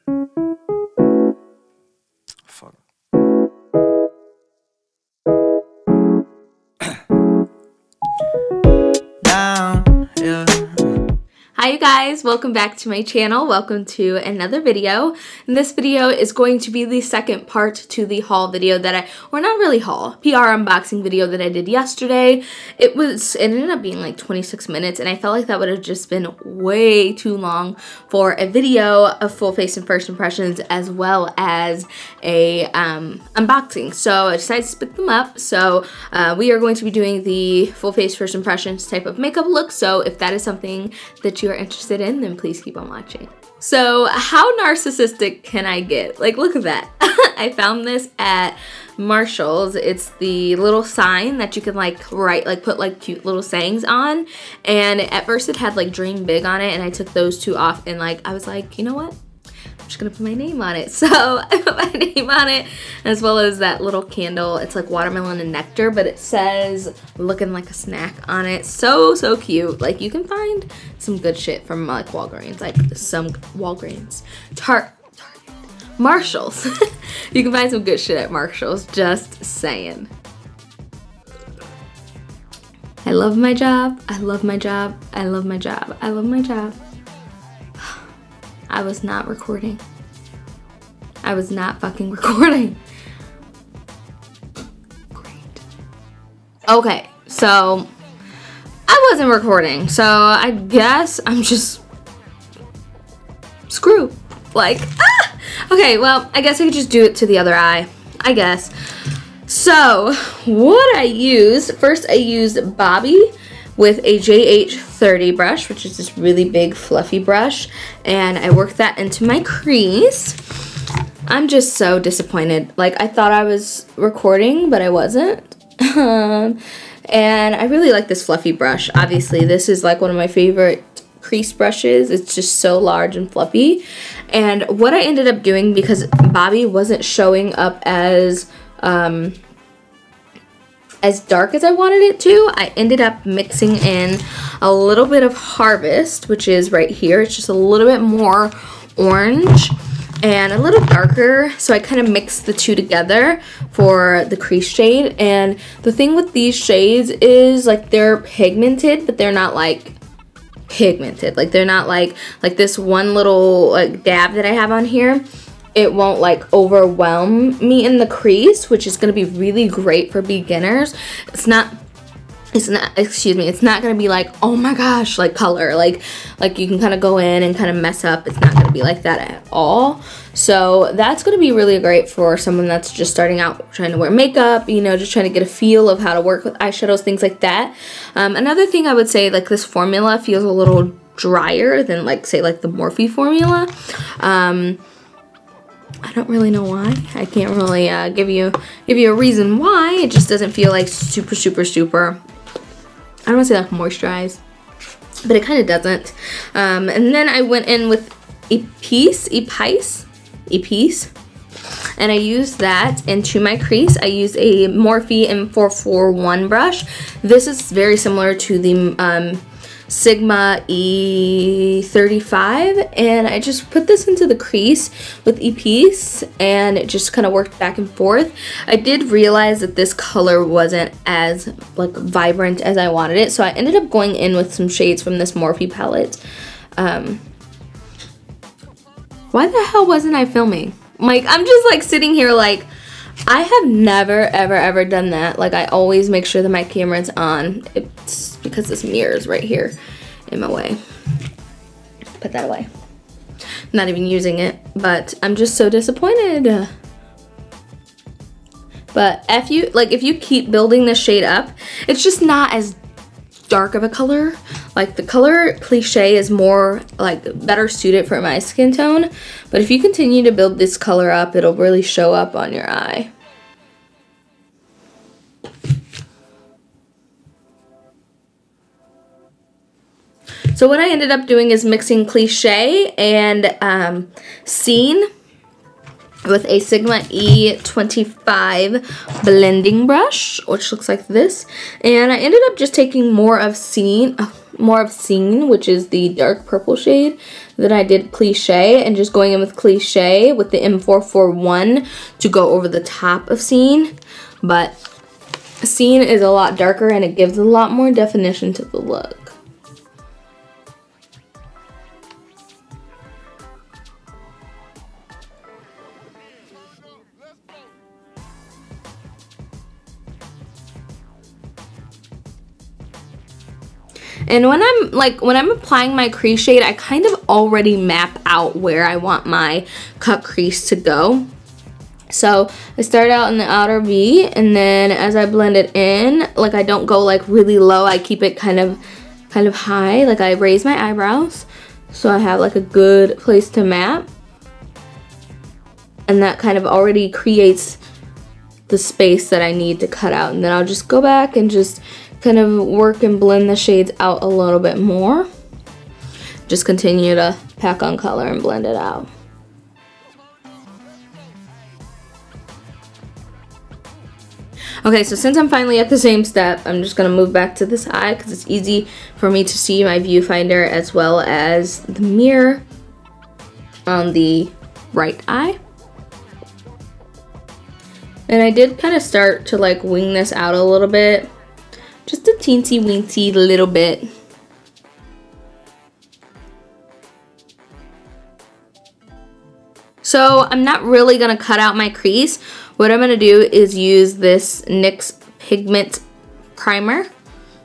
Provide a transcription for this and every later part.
Fuck. Down, yeah. Hi you guys, welcome back to my channel. Welcome to another video. And this video is going to be the second part to the haul video that or not really haul, PR unboxing video that I did yesterday. It ended up being like 26 minutes and I felt like that would have just been way too long for a video of full face and first impressions as well as a unboxing. So I decided to split them up. So we are going to be doing the full face first impressions type of makeup look. So if that is something that you are interested in, then please keep on watching. So how narcissistic can I get? Like, look at that. I found this at Marshall's. It's the little sign that you can like write, like put like cute little sayings on. And at first it had like dream big on it and I took those two off and like I was like, you know what? I'm just gonna put my name on it. So I put my name on it as well as that little candle. It's like watermelon and nectar, but it says looking like a snack on it. So cute. Like you can find some good shit from like Walgreens, like some Walgreens, Tarte, Marshall's. You can find some good shit at Marshall's, just saying. I love my job. I love my job. I love my job. I love my job. I was not recording. I was not fucking recording. Great. Okay, so I wasn't recording, so I guess I'm just screwed. Like, ah! Okay, well, I guess I could just do it to the other eye, I guess. So, what I used, first I used Bobbi with a JH30 brush, which is this really big fluffy brush, and I worked that into my crease. I'm just so disappointed. Like, I thought I was recording, but I wasn't. And I really like this fluffy brush. Obviously, this is like one of my favorite crease brushes. It's just so large and fluffy. And what I ended up doing, because Bobbi wasn't showing up as dark as I wanted it to, I ended up mixing in a little bit of Harvest, which is right here. It's just a little bit more orange and a little darker, so I kind of mixed the two together for the crease shade. And the thing with these shades is like they're pigmented, but they're not like pigmented. Like they're not like this one little like dab that I have on here. It won't like overwhelm me in the crease, which is going to be really great for beginners. It's not going to be like, oh my gosh, like color, like you can kind of go in and kind of mess up. It's not going to be like that at all. So that's going to be really great for someone that's just starting out trying to wear makeup, you know, just trying to get a feel of how to work with eyeshadows, things like that. Another thing I would say, like this formula feels a little drier than like say like the Morphe formula. I don't really know why. I can't really give you a reason why. It just doesn't feel like super. I don't want to say like moisturized, but it kind of doesn't. And then I went in with Epice, and I used that into my crease. I used a Morphe M441 brush. This is very similar to the Sigma E35, and I just put this into the crease with Epice and it just kind of worked back and forth. I did realize that this color wasn't as like vibrant as I wanted it, so I ended up going in with some shades from this Morphe palette. Why the hell wasn't I filming? Like, I'm just like sitting here like, I have never ever done that. Like, I always make sure that my camera's on. It's because this mirror is right here in my way. Put that away. I'm not even using it, but I'm just so disappointed. But if you keep building this shade up, it's just not as dark of a color. Like the color Cliché is more like better suited for my skin tone, but if you continue to build this color up, it'll really show up on your eye. So what I ended up doing is mixing Cliché and Scene with a Sigma E25 blending brush, which looks like this. And I ended up just taking more of Scene, which is the dark purple shade that I did Cliche, and just going in with Cliche with the M441 to go over the top of Scene. But Scene is a lot darker and it gives a lot more definition to the look. And when I'm applying my crease shade, I kind of already map out where I want my cut crease to go. So I start out in the outer V, and then as I blend it in, like I don't go like really low, I keep it kind of high, like I raise my eyebrows so I have like a good place to map. And that kind of already creates the space that I need to cut out, and then I'll just go back and just kind of work and blend the shades out a little bit more. Just continue to pack on color and blend it out. Okay, so since I'm finally at the same step, I'm just gonna move back to this eye because it's easy for me to see my viewfinder as well as the mirror on the right eye. And I did kind of start to like wing this out a little bit. Just a teensy weensy little bit. So I'm not really gonna cut out my crease. What I'm gonna do is use this NYX pigment primer.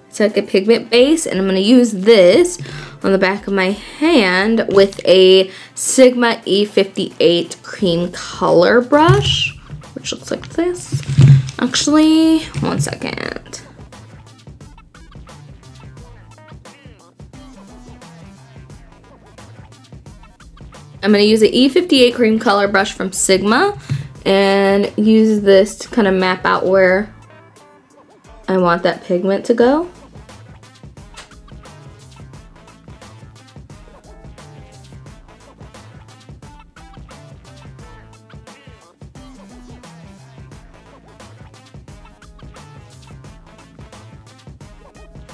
It's like a pigment base, and I'm gonna use this on the back of my hand with a Sigma E58 cream color brush, which looks like this. Actually, one second. I'm going to use the E58 cream color brush from Sigma and use this to kind of map out where I want that pigment to go.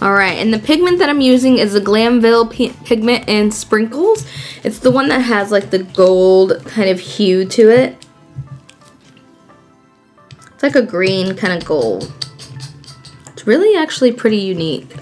Alright, and the pigment that I'm using is the Glamville pigment in Sprinkles. It's the one that has like the gold kind of hue to it. It's like a green kind of gold. It's really actually pretty unique.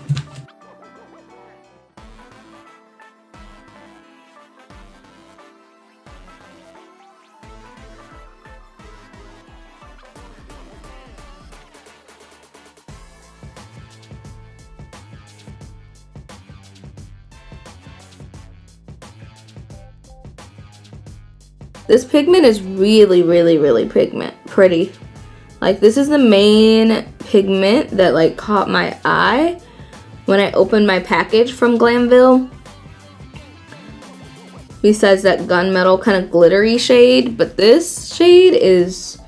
This pigment is really pretty. Like, this is the main pigment that like caught my eye when I opened my package from Glamville. Besides that gunmetal kind of glittery shade, but this shade is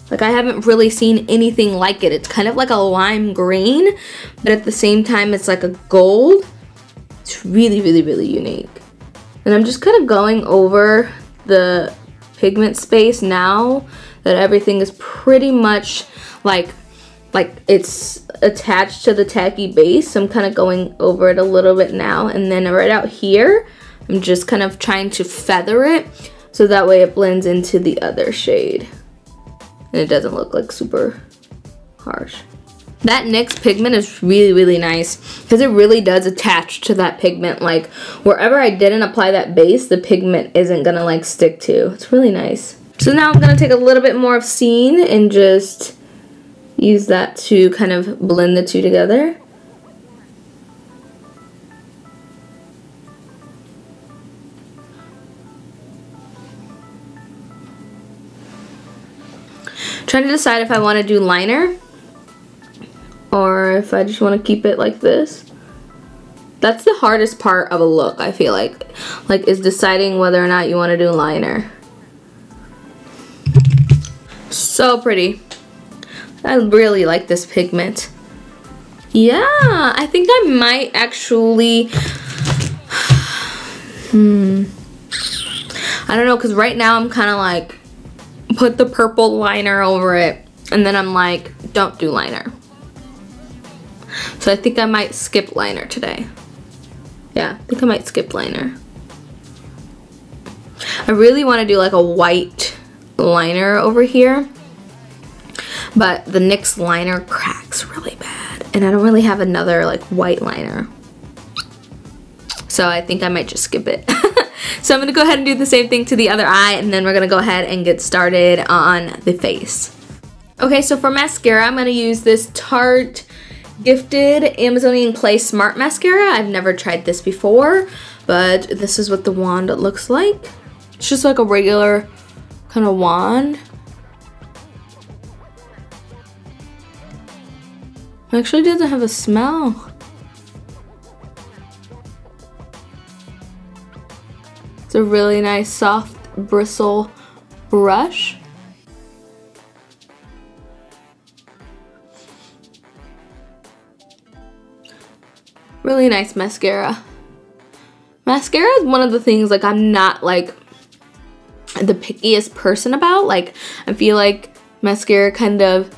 like, I haven't really seen anything like it. It's kind of like a lime green, but at the same time it's like a gold. It's really unique. And I'm just kind of going over the pigment space now that everything is pretty much like it's attached to the tacky base. So I'm kind of going over it a little bit now, and then right out here I'm just kind of trying to feather it so that way it blends into the other shade and it doesn't look like super harsh. That NYX pigment is really nice because it really does attach to that pigment. Like, wherever I didn't apply that base, the pigment isn't gonna like stick to. It's really nice. So now I'm gonna take a little bit more of Scene and just use that to kind of blend the two together. Trying to decide if I want to do liner or if I just want to keep it like this. That's the hardest part of a look, I feel like is deciding whether or not you want to do liner. So pretty. I really like this pigment. Yeah, I think I might actually, I don't know, because right now I'm kind of like put the purple liner over it, and then I'm like, don't do liner. So I think I might skip liner today. Yeah, I think I might skip liner. I really want to do like a white liner over here, but the NYX liner cracks really bad, and I don't really have another like white liner. So I think I might just skip it. So I'm gonna go ahead and do the same thing to the other eye, and then we're gonna go ahead and get started on the face. Okay, so for mascara, I'm gonna use this Tarte Gifted Amazonian Clay Smart Mascara. I've never tried this before, but this is what the wand looks like. It's just like a regular kind of wand. It actually doesn't have a smell. It's a really nice soft bristle brush. Really nice mascara. Mascara is one of the things like I'm not like the pickiest person about. Like I feel like mascara kind of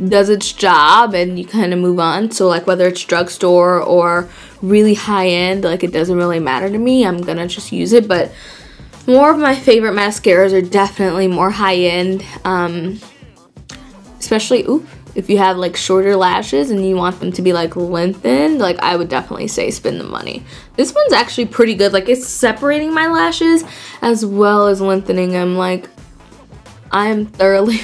does its job and you kind of move on. So like whether it's drugstore or really high end, like it doesn't really matter to me. I'm gonna just use it. But more of my favorite mascaras are definitely more high end, especially if you have like shorter lashes and you want them to be like lengthened. Like I would definitely say spend the money. This one's actually pretty good. Like it's separating my lashes as well as lengthening them. Like I am thoroughly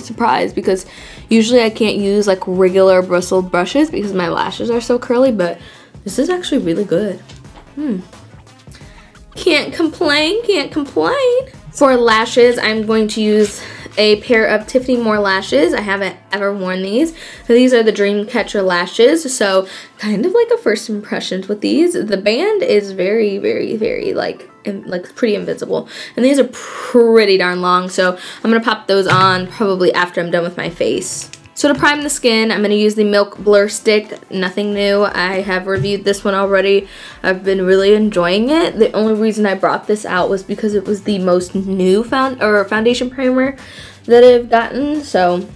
surprised, because usually I can't use like regular bristled brushes because my lashes are so curly, but this is actually really good. Can't complain, can't complain. For lashes, I'm going to use a pair of Tiffany Moore lashes. I haven't ever worn these. These are the Dreamcatcher lashes, so kind of like a first impressions with these. The band is very like pretty invisible, and these are pretty darn long, so I'm gonna pop those on probably after I'm done with my face. So to prime the skin, I'm gonna use the Milk Blur Stick. Nothing new. I have reviewed this one already. I've been really enjoying it. The only reason I brought this out was because it was the most new foundation primer that I've gotten, so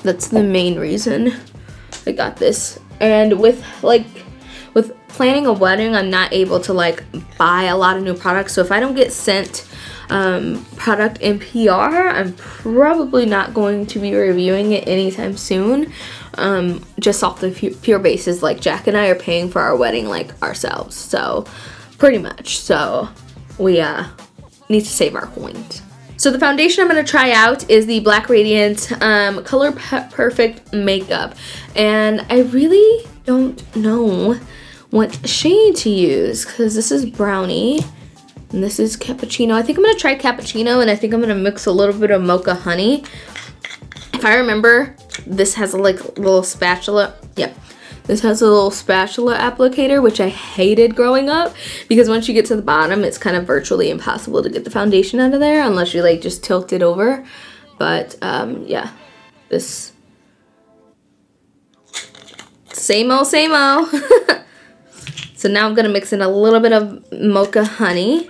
that's the main reason I got this. And with planning a wedding, I'm not able to like buy a lot of new products, so if I don't get sent product in PR, I'm probably not going to be reviewing it anytime soon, just off the pure basis like Jack and I are paying for our wedding like ourselves, so pretty much, so we need to save our coins. So the foundation I'm going to try out is the Black Radiance Color Perfect Makeup, and I really don't know what shade to use because this is Brownie and this is Cappuccino. I think I'm going to try Cappuccino, and I think I'm going to mix a little bit of Mocha Honey. If I remember, this has a like little spatula. Yep. This has a little spatula applicator, which I hated growing up because once you get to the bottom, it's kind of virtually impossible to get the foundation out of there unless you like just tilt it over. But yeah, this same old. So now I'm gonna mix in a little bit of Mocha Honey.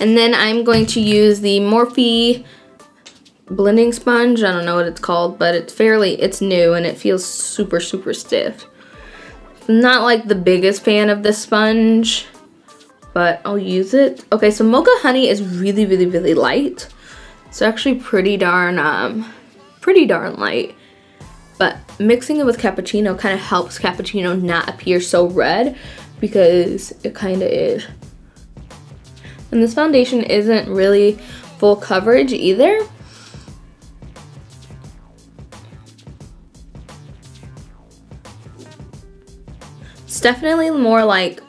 And then I'm going to use the Morphe blending sponge. I don't know what it's called, but it's new and it feels super stiff. I'm not like the biggest fan of this sponge, but I'll use it. Okay, so Mocha Honey is really light. It's actually pretty darn light. But mixing it with Cappuccino kind of helps Cappuccino not appear so red, because it kind of is. And this foundation isn't really full coverage either. It's definitely more like,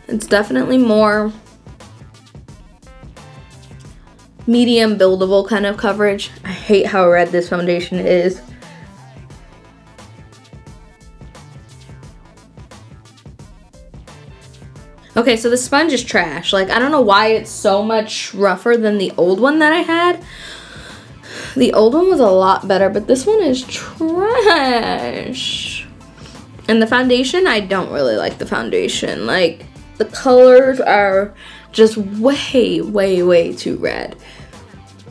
it's definitely more medium buildable kind of coverage. I hate how red this foundation is. Okay, so the sponge is trash. Like, I don't know why it's so much rougher than the old one that I had. The old one was a lot better, but this one is trash. And the foundation, I don't really like the foundation. Like, the colors are just way, way, way too red.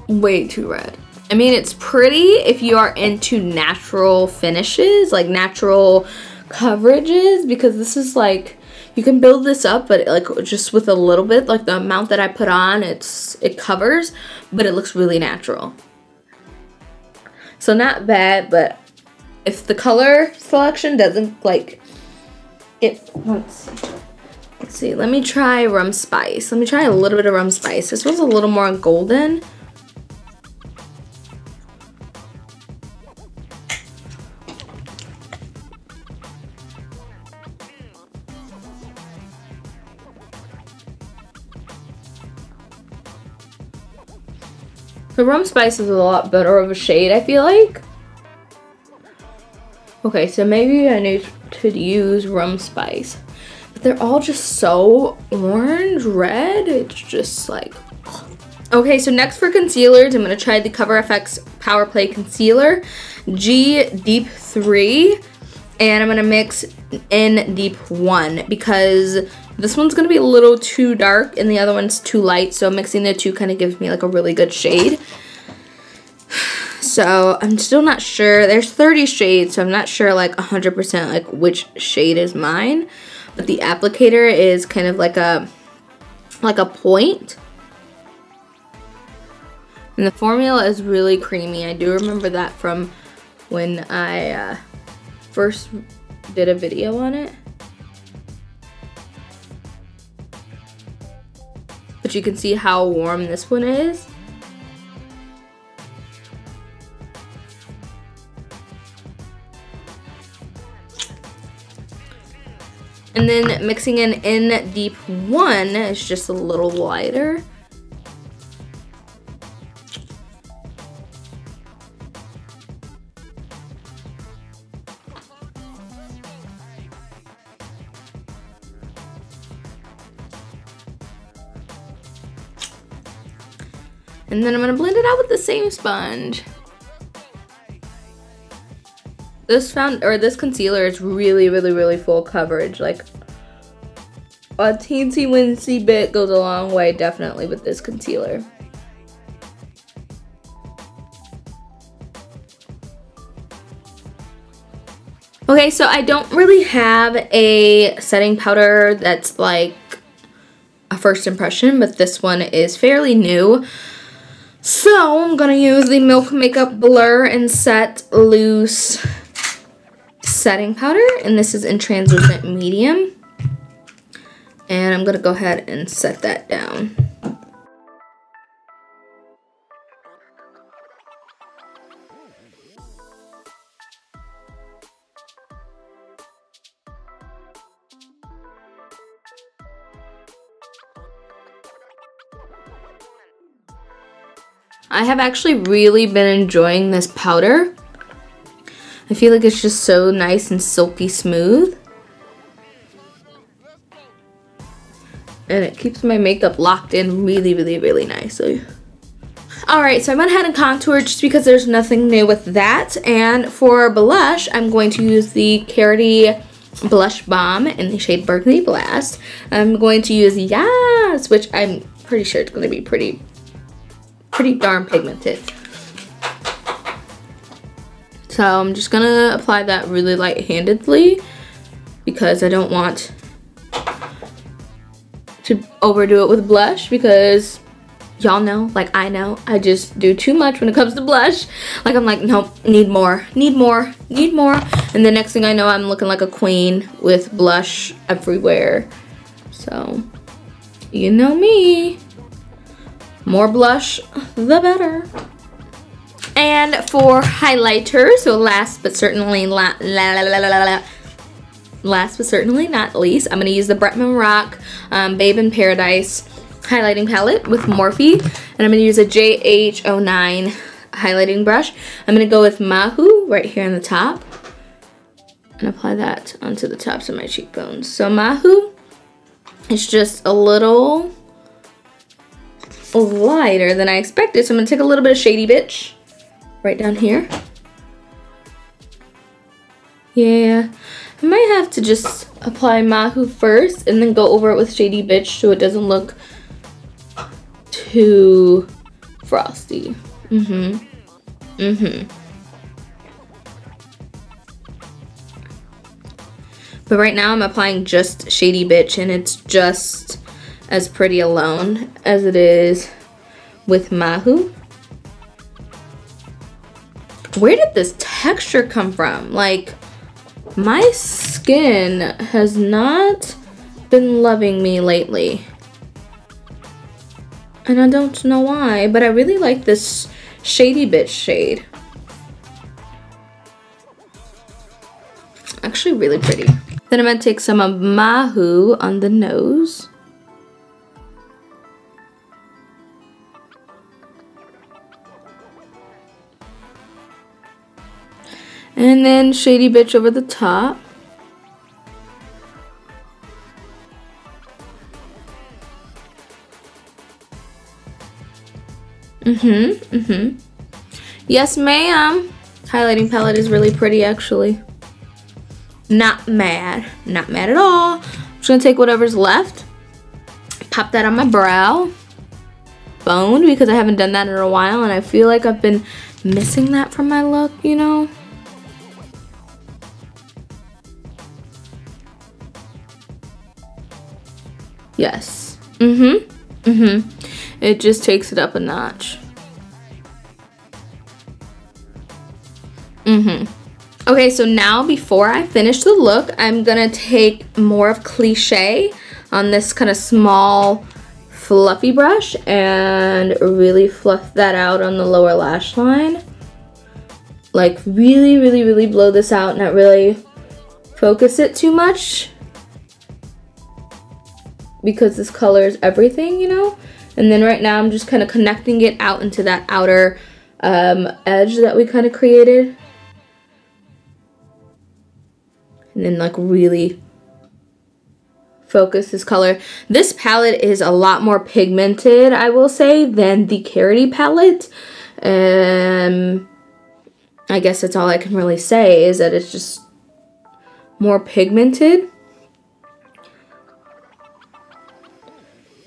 Way too red. I mean, it's pretty if you are into natural finishes, like natural coverages, because this is like, you can build this up, but like just with a little bit, like the amount that I put on, it covers, but it looks really natural. So not bad, but if the color selection doesn't like it, let's see, let me try rum spice. Let me try a little bit of rum spice. This one's a little more golden. The rum spice is a lot better of a shade, I feel like. Okay, so maybe I need to use rum spice. But they're all just so orange, red. It's just like... Okay, so next for concealers, I'm going to try the Cover FX Power Play Concealer. G Deep 3. And I'm going to mix in Deep 1. Because this one's going to be a little too dark and the other one's too light. So mixing the two kind of gives me like a really good shade. So I'm still not sure. There's 30 shades, so I'm not sure like 100% like which shade is mine. But the applicator is kind of like a point. And the formula is really creamy. I do remember that from when I first did a video on it. But you can see how warm this one is. And then mixing in Deep 1 is just a little lighter. And then I'm gonna blend it out with the same sponge. This concealer is really, really, really full coverage. Like a teensy weensy bit goes a long way, definitely, with this concealer. Okay, so I don't really have a setting powder that's like a first impression, but this one is fairly new. So I'm gonna use the Milk Makeup Blur and Set Loose setting powder, and this is in translucent medium. And I'm gonna go ahead and set that down. I have actually really been enjoying this powder. I feel like it's just so nice and silky smooth. And it keeps my makeup locked in really, really, really nicely. Alright, so I went ahead and contoured just because there's nothing new with that. And for blush, I'm going to use the Karity Blush Balm in the shade Burgundy Blast. I'm going to use Yes, which I'm pretty sure it's going to be pretty darn pigmented. So I'm just gonna apply that really light-handedly because I don't want to overdo it with blush, because y'all know, like I know, I just do too much when it comes to blush. Like I'm like, nope, need more, need more, need more. And the next thing I know, I'm looking like a queen with blush everywhere. So, you know me. More blush, the better. And for highlighter, so last but certainly not least, I'm going to use the Bretman Rock Babe in Paradise highlighting palette with Morphe. And I'm going to use a JH09 highlighting brush. I'm going to go with Mahu right here on the top. And apply that onto the tops of my cheekbones. So Mahu, It's just a little lighter than I expected. So I'm gonna take a little bit of Shady Bitch right down here. Yeah, I might have to just apply Mahu first and then go over it with Shady Bitch so it doesn't look too frosty. But right now I'm applying just Shady Bitch, and it's just as pretty alone as it is with Mahu. Where did this texture come from? Like, my skin has not been loving me lately. And I don't know why, but I really like this Shady Bitch shade. Actually really pretty. Then I'm gonna take some of Mahu on the nose. And then Shady Bitch over the top. Yes, ma'am. Highlighting palette is really pretty, actually. Not mad. Not mad at all. I'm just gonna take whatever's left. Pop that on my brow. Boned, because I haven't done that in a while, and I feel like I've been missing that from my look, you know? Yes. It just takes it up a notch. Okay, so now before I finish the look, I'm gonna take more of Cliche on this kind of small fluffy brush and really fluff that out on the lower lash line. Like really blow this out, not really focus it too much, because this color is everything, you know? And then right now I'm just kind of connecting it out into that outer edge that we kind of created. And then like really focus this color. This palette is a lot more pigmented, I will say, than the Karity palette. I guess that's all I can really say, is that it's just more pigmented.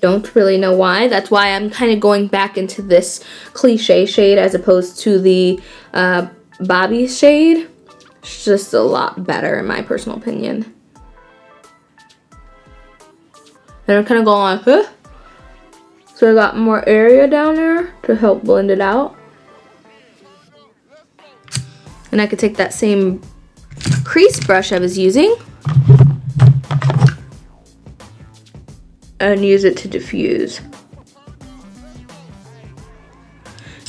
Don't really know why. That's why I'm kind of going back into this Cliche shade as opposed to the Bobbi shade. It's just a lot better in my personal opinion. And I'm kind of going like, huh? So I got more area down there to help blend it out. And I could take that same crease brush I was using and use it to diffuse.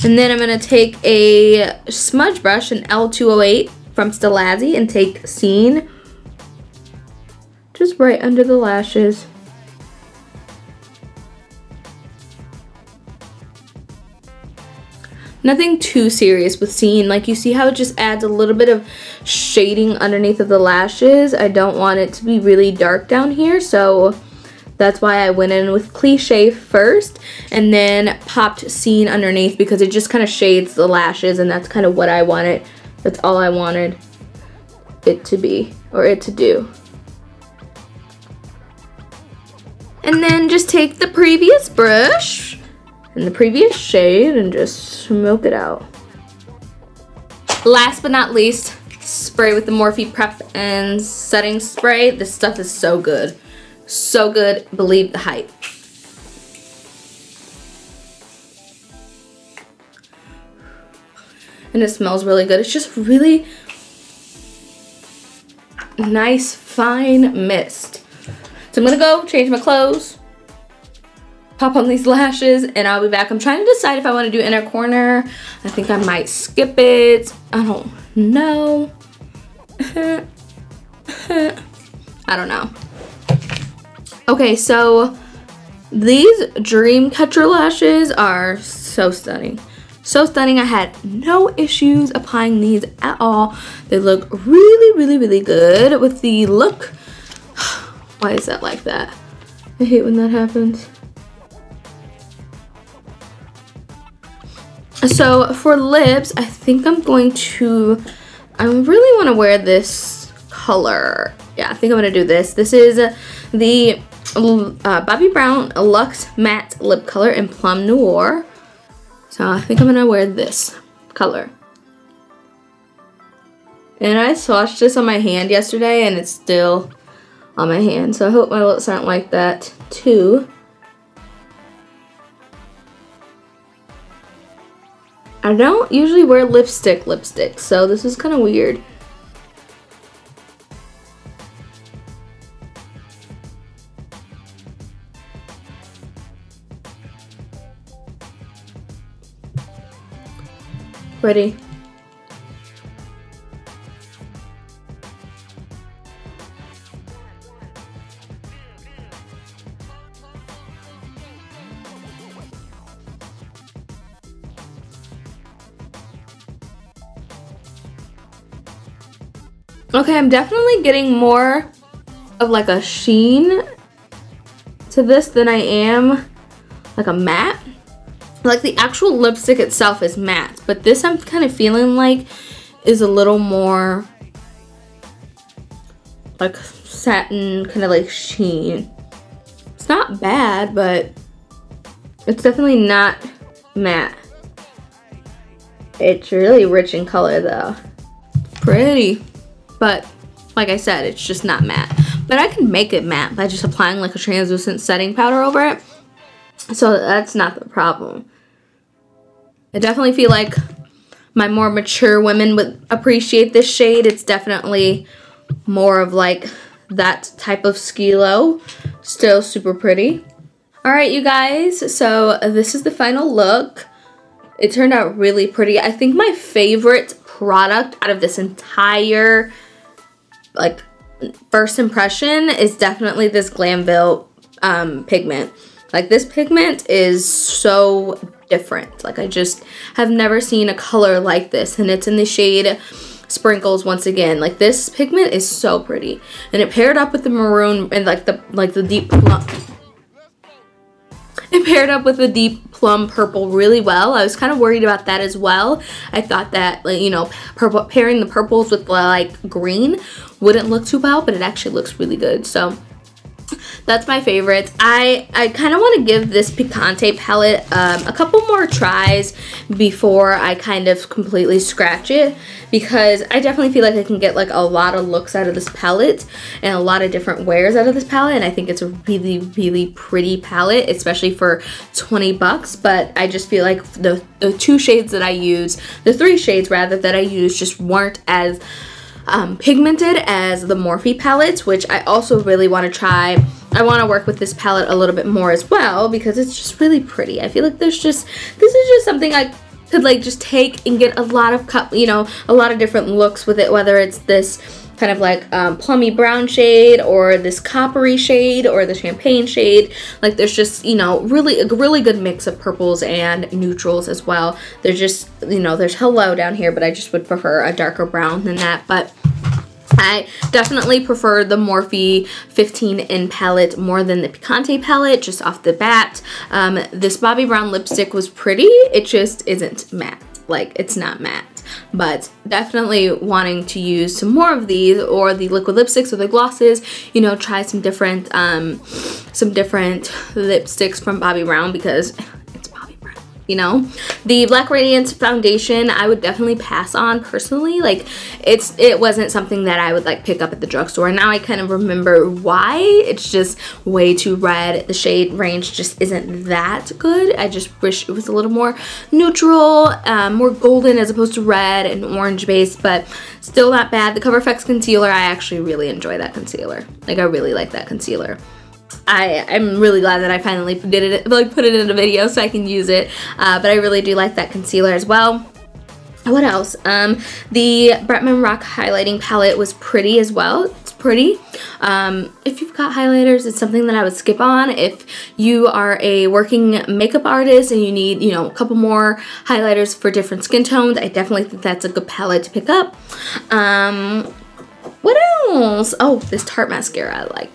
And then I'm going to take a smudge brush, an L208 from Stilazzi, and take Scene just right under the lashes. Nothing too serious with Scene. Like, you see how it just adds a little bit of shading underneath of the lashes. I don't want it to be really dark down here, so that's why I went in with Cliche first and then popped Scene underneath, because it just kind of shades the lashes, and that's kind of what I wanted. That's all I wanted it to be, or it to do. And then just take the previous brush and the previous shade and just smoke it out. Last but not least, spray with the Morphe Prep and Setting Spray. This stuff is so good. So good, believe the hype. And it smells really good. It's just really nice, fine mist. So I'm gonna go change my clothes, pop on these lashes, and I'll be back. I'm trying to decide if I want to do inner corner. I think I might skip it. I don't know. I don't know. Okay, so these Dreamcatcher lashes are so stunning. So stunning. I had no issues applying these at all. They look really good with the look. Why is that like that? I hate when that happens. So for lips, I think I really want to wear this color. Yeah, I think I'm going to do this. This is the Bobbi Brown Luxe Matte Lip Color in Plum Noir. So I think I'm going to wear this color. And I swatched this on my hand yesterday and it's still on my hand. So I hope my lips aren't like that too. I don't usually wear lipstick, so this is kind of weird. Ready? Okay, I'm definitely getting more of like a sheen to this than I am like a matte. Like the actual lipstick itself is matte, but this I'm kind of feeling like is a little more like satin, kind of like sheen. It's not bad, but it's definitely not matte. It's really rich in color though. Pretty. But like I said, it's just not matte. But I can make it matte by just applying like a translucent setting powder over it. So that's not the problem. I definitely feel like my more mature women would appreciate this shade. It's definitely more of like that type of skilo. Still super pretty. Alright you guys, so this is the final look. It turned out really pretty. I think my favorite product out of this entire like first impression is definitely this Glamville pigment. Like this pigment is so different. Like I just have never seen a color like this, and it's in the shade Sprinkles once again. Like this pigment is so pretty, and it paired up with the maroon and like the deep plum. It paired up with the deep plum purple really well. I was kind of worried about that as well. I thought that, like, you know, pairing the purples with like green wouldn't look too well, but it actually looks really good. So that's my favorite. I kind of want to give this Picante palette a couple more tries before I kind of completely scratch it, because I definitely feel like I can get like a lot of looks out of this palette and a lot of different wears out of this palette, and I think it's a really, really pretty palette, especially for 20 bucks. But I just feel like the two shades that I use, the three shades rather that I use, just weren't as pigmented as the Morphe palettes, which I also really want to try. I want to work with this palette a little bit more as well, because it's just really pretty. I feel like this is just something I could like just take and get a lot of a lot of different looks with it, whether it's this kind of like plummy brown shade, or this coppery shade, or the champagne shade. Like there's just, you know, really a really good mix of purples and neutrals as well. There's just, you know, there's hello down here, but I just would prefer a darker brown than that. But I definitely prefer the Morphe 15 in palette more than the Picante palette, just off the bat. This Bobbi Brown lipstick was pretty. It just isn't matte. Like, it's not matte. But definitely wanting to use some more of these, or the liquid lipsticks or the glosses, you know, try some different lipsticks from Bobbi Brown, because it's Bobbi Brown, you know. The Black Radiance foundation I would definitely pass on personally. Like it wasn't something that I would like pick up at the drugstore. Now I kind of remember why. It's just way too red. The shade range just isn't that good. I just wish it was a little more neutral, more golden as opposed to red and orange based, but still not bad. The Cover FX concealer, I actually really enjoy that concealer. Like I really like that concealer. I'm really glad that I finally put it in a video so I can use it, but I really do like that concealer as well. What else? The Bretman Rock highlighting palette was pretty as well. It's pretty. If you've got highlighters, it's something that I would skip on. If you are a working makeup artist and you need, you know, a couple more highlighters for different skin tones, I definitely think that's a good palette to pick up. What else? Oh, this Tarte mascara I like.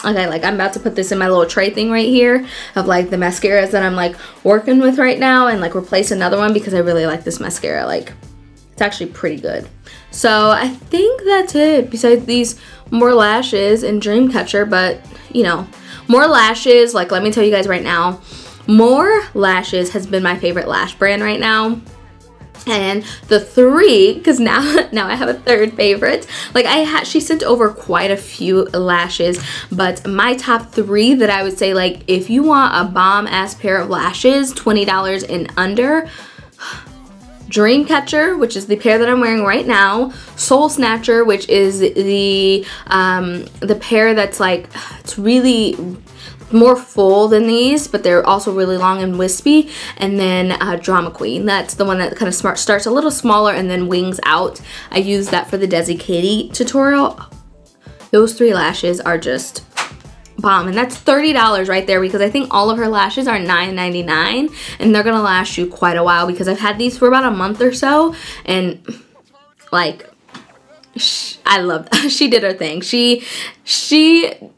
Okay, like I'm about to put this in my little tray thing right here of like the mascaras that I'm like working with right now and like replace another one because I really like this mascara. Like it's actually pretty good. So I think that's it besides these more lashes and Dreamcatcher, but you know, more lashes, like let me tell you guys right now, More Lashes has been my favorite lash brand right now. And the three, because now I have a third favorite. Like she sent over quite a few lashes, but my top three that I would say, like if you want a bomb ass pair of lashes, $20 and under, Dreamcatcher, which is the pair that I'm wearing right now, Soul Snatcher, which is the pair that's like, it's really more full than these, but they're also really long and wispy, and then Drama Queen. That's the one that kind of starts a little smaller and then wings out. I use that for the Desi Katie tutorial. Those three lashes are just bomb, and that's $30 right there because I think all of her lashes are $9.99 and they're gonna last you quite a while because I've had these for about a month or so, and like I love that. She did her thing. She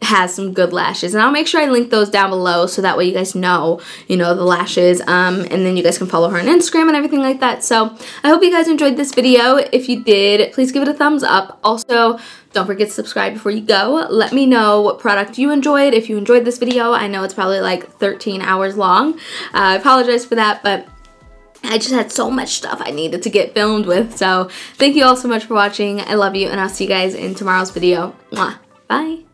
has some good lashes, and I'll make sure I link those down below so that way you guys know, you know, the lashes, and then you guys can follow her on Instagram and everything like that. So I hope you guys enjoyed this video. If you did, please give it a thumbs up. Also, don't forget to subscribe before you go. Let me know what product you enjoyed. If you enjoyed this video, I know it's probably like 13 hours long. I apologize for that, but I just had so much stuff I needed to get filmed with. So thank you all so much for watching. I love you, and I'll see you guys in tomorrow's video. Mwah. Bye.